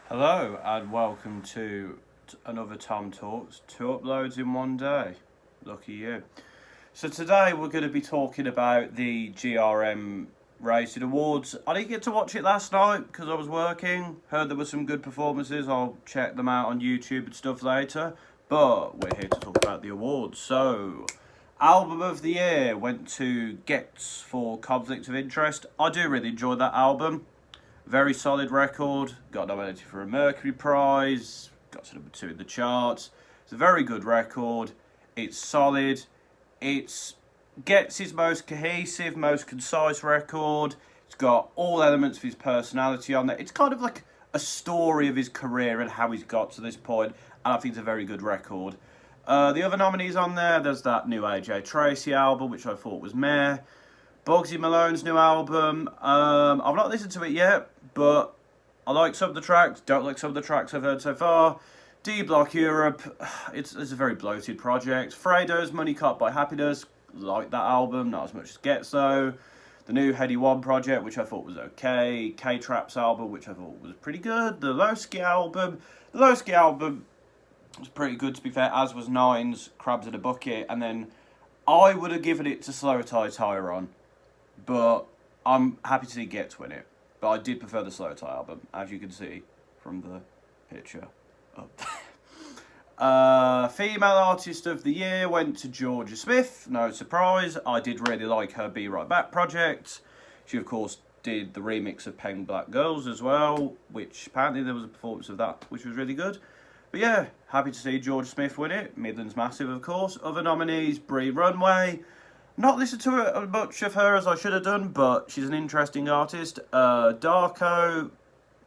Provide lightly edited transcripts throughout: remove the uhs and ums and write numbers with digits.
Hello and welcome to another Tom Talks. 2 uploads in one day. Lucky you. So today we're going to be talking about the GRM Rated Awards. I didn't get to watch it last night because I was working. Heard there were some good performances. I'll check them out on YouTube and stuff later. But we're here to talk about the awards. So, Album of the Year went to Gets for Conflict of Interest. I do really enjoy that album. Very solid record. Got nominated for a Mercury Prize. Got to number 2 in the charts. It's a very good record. It's solid. It's Gets his most cohesive, most concise record. It's got all elements of his personality on there. It's kind of like a story of his career and how he's got to this point. And I think it's a very good record. The other nominees on there's that new AJ Tracey album, which I thought was meh. Bugsy Malone's new album. I've not listened to it yet, but I like some of the tracks. Don't like some of the tracks I've heard so far. D Block Europe. It's a very bloated project. Fredo's Money Caught by Happiness. Like that album, not as much as Gets though. The new Heady One project, which I thought was okay. K-Trap's album, which I thought was pretty good. The Lowski album. The Lowski album was pretty good, to be fair, as was Nine's Crabs in a Bucket. And then I would have given it to Slow Tie Tyron. But I'm happy to see Gets win it. But I did prefer the Slow Tie album, as you can see from the picture up there. Female Artist of the Year went to Georgia Smith. No surprise. I did really like her Be Right Back project. She, of course, did the remix of Peng Black Girls as well, which apparently there was a performance of that, which was really good. But yeah, happy to see Georgia Smith win it. Midland's massive, of course. Other nominees, Bree Runway. Not listened to her, much of her as I should have done, but she's an interesting artist. Darko,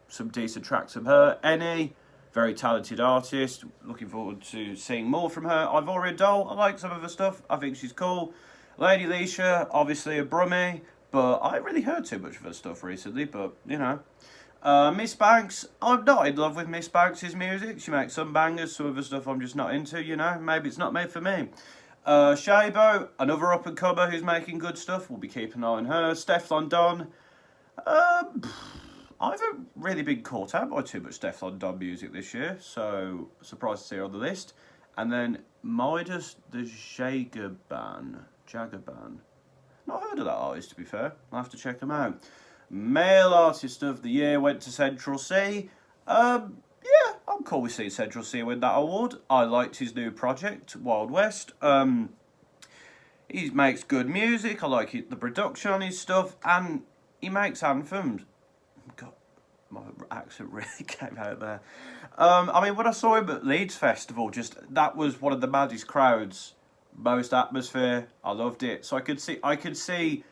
some decent tracks from her. Eni, very talented artist. Looking forward to seeing more from her. Ivorian Doll, I like some of her stuff. I think she's cool. Lady Leisha, obviously a brummie, but I haven't really heard too much of her stuff recently, but, you know. Miss Banks, I'm not in love with Miss Banks' music. She makes some bangers, some of her stuff I'm just not into, you know. Maybe it's not made for me. Shabo, another up-and-comer who's making good stuff. We'll be keeping an eye on her. Stefflon Don. I haven't really been caught out by too much Stefflon Don music this year, so surprised to see her on the list. And then Midas the Jagaban. Not heard of that artist, to be fair. I'll have to check them out. Male Artist of the Year went to Central C. Yeah, I'm cool with seeing Central C win that award. I liked his new project, Wild West. He makes good music. I like the production on his stuff, and he makes anthems. God, my accent really came out there. I mean, when I saw him at Leeds Festival, that was one of the maddest crowds, most atmosphere. I loved it. So I could see,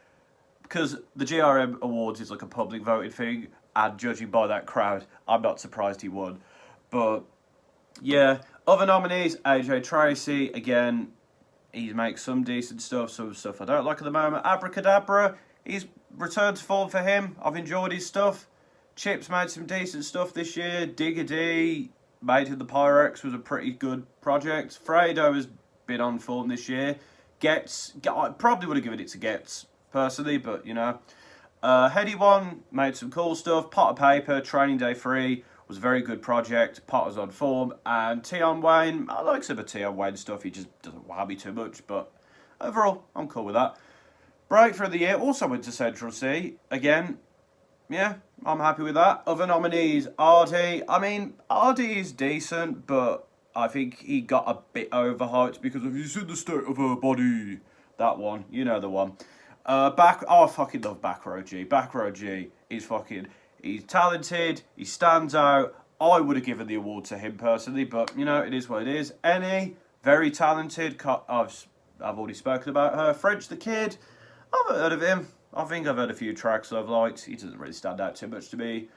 because the GRM Awards is like a public voting thing. And judging by that crowd, I'm not surprised he won. But, yeah. Other nominees, AJ Tracey. Again, he makes some decent stuff, some stuff I don't like at the moment. Abracadabra, he's returned to form for him. I've enjoyed his stuff. Chips made some decent stuff this year. Digga D, Made in the Pyrex was a pretty good project. Fredo has been on form this year. I probably would have given it to Gets, personally, but, you know. Heady One made some cool stuff. Pot of Paper, Training Day 3 was a very good project. Potter's on form. And Tion Wayne, I like some of Tion Wayne stuff. He just doesn't wow me too much. But overall, I'm cool with that. Breakthrough of the Year also went to Central C. Again, yeah, I'm happy with that. Other nominees, RD. I mean, RD is decent, but I think he got a bit overhyped because of "He's in the state of her body." That one, you know the one. I fucking love Back Row G. Back Row G is he's talented, he stands out. I would have given the award to him personally, but, you know, it is what it is. Eni, very talented. I've already spoken about her. French the Kid, I've heard of him. I think I've heard a few tracks I've liked. He doesn't really stand out too much to me.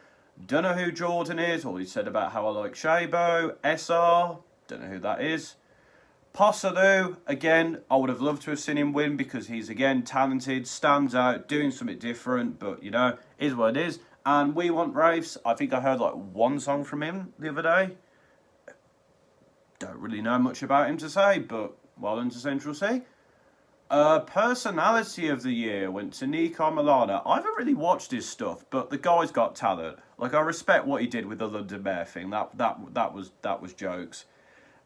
Don't know who Jordan is. All he said about how I like Shabo. SR, don't know who that is. Possadu, again, I would have loved to have seen him win because he's, again, talented, stands out, doing something different, but, you know, is what it is. And We Want Raves, I think I heard, like, one song from him the other day. Don't really know much about him to say, but well done to Central C. Personality of the year went to Nico Milano. I haven't really watched his stuff, but the guy's got talent. Like, I respect what he did with the London Mayor thing. That was jokes.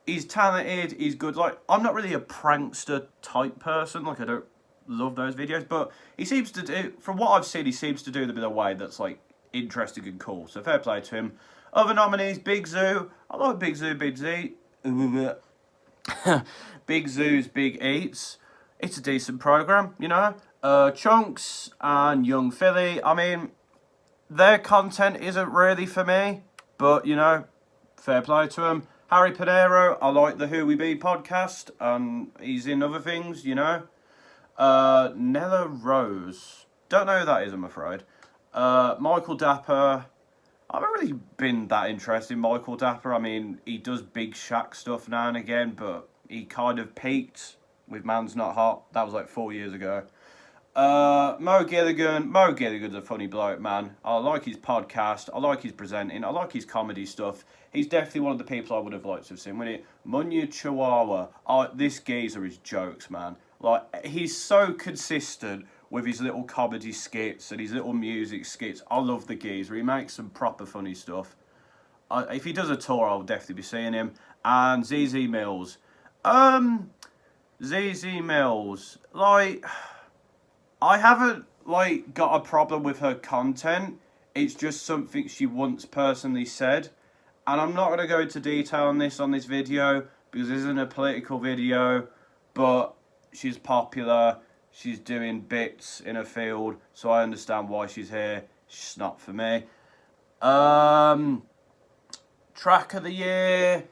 He's talented. He's good. Like, I'm not really a prankster type person. Like, I don't love those videos, but he seems to do. From what I've seen, he seems to do them in a way that's like interesting and cool. So fair play to him. Other nominees: Big Zoo. I like Big Zoo, Big Z. Big Zoo's Big Eats. It's a decent program, you know. Chunks and Young Philly. I mean, their content isn't really for me, but you know, fair play to them. Harry Panero. I like the Who We Be podcast, and he's in other things, you know. Nella Rose. Don't know who that is, I'm afraid. Michael Dapper. I haven't really been that interested in Michael Dapper. I mean, he does Big Shaq stuff now and again, but he kind of peaked with Man's Not Hot. That was like 4 years ago. Mo Gilligan. Mo Gilligan's a funny bloke, man. I like his podcast. I like his presenting. I like his comedy stuff. He's definitely one of the people I would have liked to have seen. When it Munya Chihuahua. This geezer is jokes, man. Like, he's so consistent with his little comedy skits and his little music skits. I love the geezer. He makes some proper funny stuff. If he does a tour, I'll definitely be seeing him. And ZZ Mills. ZZ Mills. Like, I haven't, like, got a problem with her content. It's just something she once personally said. And I'm not going to go into detail on this video because this isn't a political video. But she's popular. She's doing bits in a field, so I understand why she's here. She's not for me. Track of the year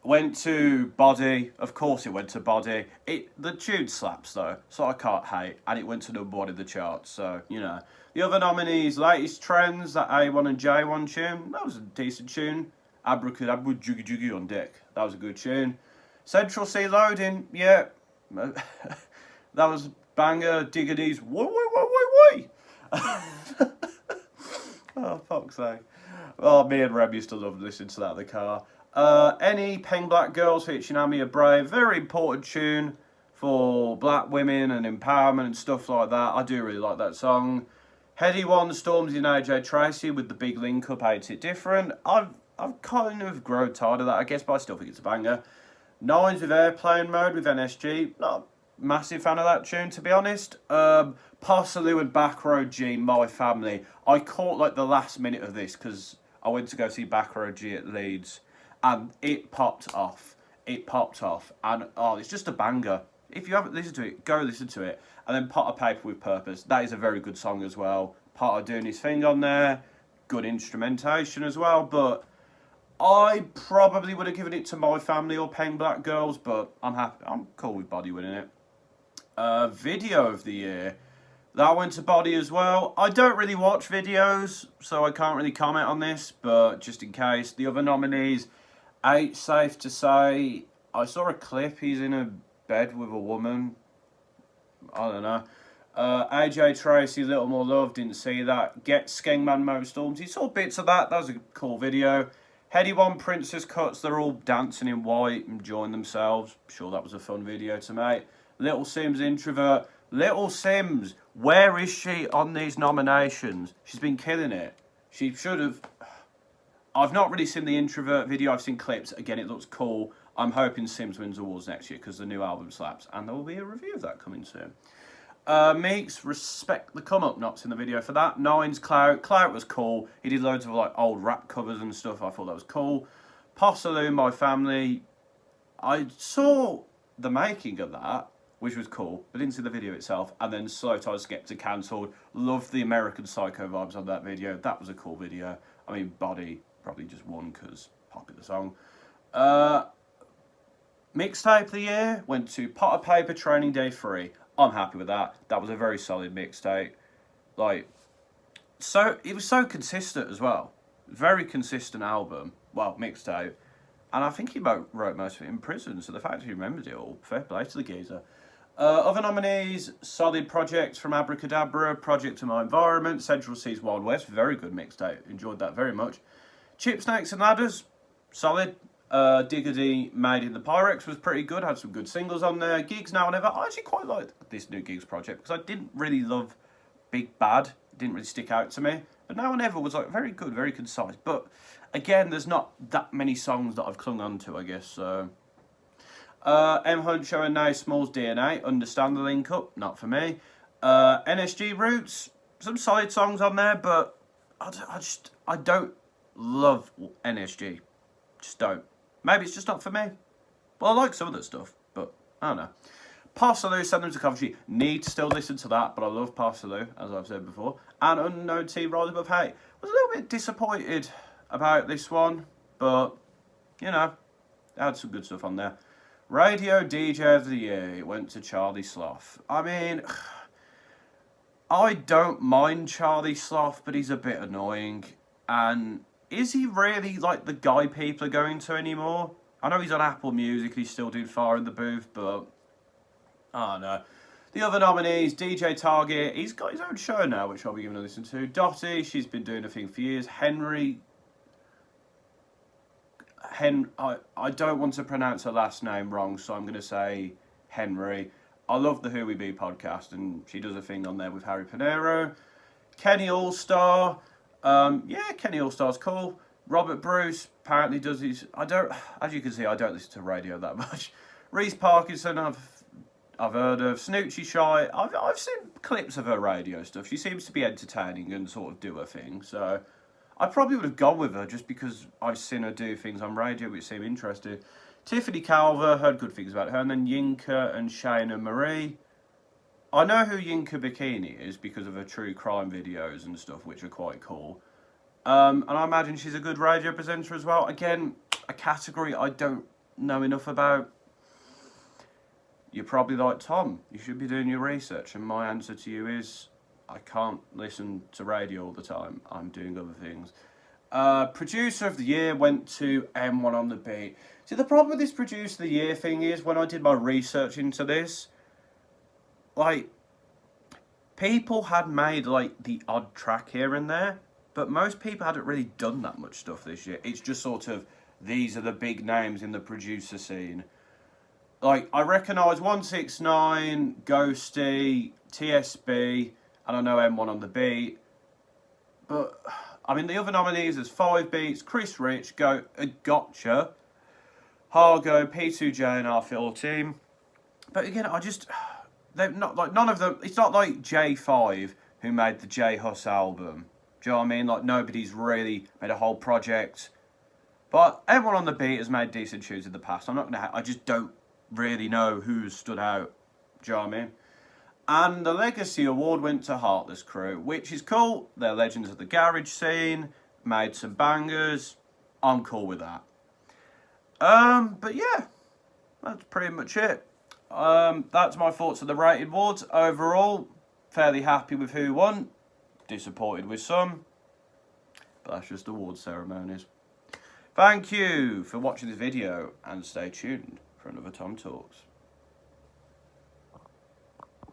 went to Body. Of course it went to Body. The tune slaps though, so I can't hate. And it went to #1 in the charts, so, you know. The other nominees, Latest Trends, that A1 and J1 tune. That was a decent tune. Abracadabra, Juggy Juggy on Deck. That was a good tune. Central Sea Loading, yeah. That was banger. Diggity's woi woi woi woi. Oh, fuck's sake. Oh, me and Reb used to love listening to that in the car. Any Peng Black Girls featuring Amia Brave. Very important tune for black women and empowerment and stuff like that. I do really like that song. Heady One, Stormzy and AJ Tracy with the big link up, Hates It Different. I've kind of grown tired of that, I guess, but I still think it's a banger. Nines with Airplane Mode with NSG. Not a massive fan of that tune, to be honest. Parsaloo and Backroad G, My Family. I caught like the last minute of this because I went to go see Backroad G at Leeds. And it popped off. It popped off. And, oh, it's just a banger. If you haven't listened to it, go listen to it. And then Pot of Paper with Purpose. That is a very good song as well. Potter doing his thing on there. Good instrumentation as well. But I probably would have given it to My Family or Peng Black Girls. But I'm happy. I'm cool with Body winning it. Video of the year. That went to Body as well. I don't really watch videos, so I can't really comment on this. But just in case. The other nominees... 8, safe to say. I saw a clip. He's in a bed with a woman. I don't know. AJ Tracy, Little More Love. Didn't see that. Get Skengman Mo Storms. He saw bits of that. That was a cool video. Heady One, Princess Cuts. They're all dancing in white, enjoying themselves. Sure, that was a fun video to make. Little Sims, Introvert. Little Sims. Where is she on these nominations? She's been killing it. She should have... I've not really seen the Introvert video. I've seen clips. Again, it looks cool. I'm hoping Sims wins awards next year because the new album slaps. And there will be a review of that coming soon. Meeks, Respect the Come Up Knocks in the video for that. Nines, Clout. Clout was cool. He did loads of like old rap covers and stuff. I thought that was cool. Parsaloo, My Family. I saw the making of that, which was cool, but didn't see the video itself. And then Slow Tie Skeptic cancelled. Loved the American Psycho vibes on that video. That was a cool video. I mean, Body... probably just one because popular song. Mixtape of the year went to Pot of Paper Training Day 3. I'm happy with that. That was a very solid mixtape. Like, so it was so consistent as well. Very consistent album. Well, mixtape. And I think he wrote most of it in prison. So the fact he remembered it all, fair play to the geezer. Other nominees, Solid Project from Abracadabra, Project to My Environment, Central Seas Wild West. Very good mixtape. Enjoyed that very much. Chip Snakes and Ladders, solid. Diggity Made in the Pyrex was pretty good, had some good singles on there. Gigs Now and Ever, I actually quite liked this new Gigs project because I didn't really love Big Bad, it didn't really stick out to me. But Now and Ever was like very good, very concise. But again, there's not that many songs that I've clung on to, I guess. So M Hunt showing Now Small's DNA, Understand the Link Up, not for me. NSG Roots, some solid songs on there, but I don't love NSG. Just don't. Maybe it's just not for me. Well, I like some of that stuff, but I don't know. Parsaloo, Send Them to Coventry. Need to still listen to that, but I love Parsaloo, as I've said before. And Unknown T, Rise Above Hate. Was a little bit disappointed about this one, but, you know, they had some good stuff on there. Radio DJ of the Year, it went to Charlie Sloth. I mean, I don't mind Charlie Sloth, but he's a bit annoying. And is he really like the guy people are going to anymore? I know he's on Apple Music, he's still doing Fire in the Booth, but I don't know. The other nominees, DJ Target, he's got his own show now, which I'll be giving a listen to. Dottie, she's been doing a thing for years. I don't want to pronounce her last name wrong, so I'm going to say Henry. I love the Who We Be podcast, and she does a thing on there with Harry Pinero. Kenny Allstar, yeah, Kenny Allstar's cool. Robert Bruce apparently does his. As you can see, I don't listen to radio that much. Reese Parkinson, I've heard of. Snoochie Shy, I've seen clips of her radio stuff. She seems to be entertaining and sort of do her thing. So I probably would have gone with her just because I've seen her do things on radio which seem interesting. Tiffany Calver, heard good things about her. And then Yinka and Shayna Marie. I know who Yinka Bikini is because of her true crime videos and stuff, which are quite cool. And I imagine she's a good radio presenter as well. Again, a category I don't know enough about. You're probably like, Tom, you should be doing your research. And my answer to you is, I can't listen to radio all the time. I'm doing other things. Producer of the Year went to M1 on the Beat. See, the problem with this Producer of the Year thing is, when I did my research into this, like, people had made, like, the odd track here and there, but most people hadn't really done that much stuff this year. It's just sort of, these are the big names in the producer scene. Like, I recognise 169, Ghosty, TSB, and I know M1 on the Beat. But, I mean, the other nominees, there's 5 Beats, Chris Rich, Gotcha, Hargo, P2J, and our Phil team. But again, they're not, like, none of them, it's not like J5 who made the J Hus album. Do you know what I mean? Like, nobody's really made a whole project. But everyone on the Beat has made decent tunes in the past. I just don't really know who's stood out. Do you know what I mean? And the Legacy Award went to Heartless Crew, which is cool. They're legends of the garage scene, made some bangers. I'm cool with that. But yeah, that's pretty much it. That's my thoughts on the Rated Awards. Overall, fairly happy with who won. Disappointed with some. But that's just award ceremonies. Thank you for watching this video and stay tuned for another Tom Talks.